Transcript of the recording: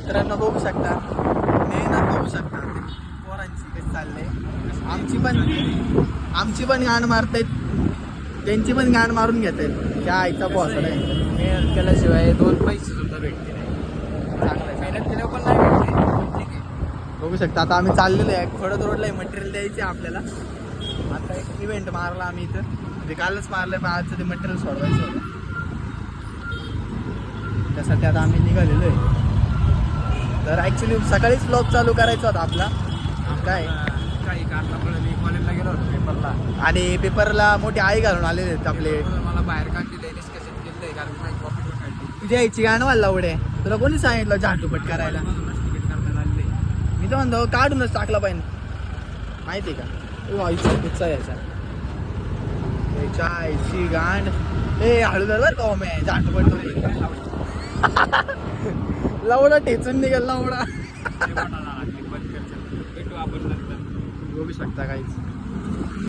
मित्रांनो बघू शकता, मेहनत बघू शकता पोरांची कशी चाललंय. आमची पण गाण मारतायत, त्यांची पण गाण मारून घेत आहेत. त्या आईचा पोहोचला आहे. मेहनत केल्याशिवाय 2 पैसे सुद्धा भेटते नाही. चांगलं मेहनत केल्यावर पण नाही भेटते, पण ठीक आहे. बघू शकता. आता आम्ही चाललेलो आहे, खडद रोडला मटेरियल द्यायचे आपल्याला. आता एक इव्हेंट मारला आम्ही इथं, म्हणजे कालच मारलं, पण आजचं ते मटेरियल सोडवायचं होतं. त्यासाठी आता आम्ही निघालेलो आहे. तर ॲक्च्युली सकाळीच ब्लॉग चालू करायचा होता आपला. काय काही कारणामुळे मी कॉलेजला गेलो होतो पेपरला, आणि पेपरला मोठी आई घालून आलेले आहेत आपले. मला बाहेर काढली डिस्कशन केलं आहे, कारण माझी कॉपी पण काढली. तुझ्या यायची गाणं वाला उडे, तुला कोणी सांगितलं झाटूपट करायला? तिकीट करण्यात आले. मी तर म्हणतो काढूनच टाकला पाहिजे, माहिती आहे का? आईचा कुच्चा यायचा, याच्या आईची गांड. ए हळू बरं का ओमे, झाटूपट लवडा ठेचून निघाल लवडा. बंद कर, भेटू आपण नंतर. बघू शकता काहीच.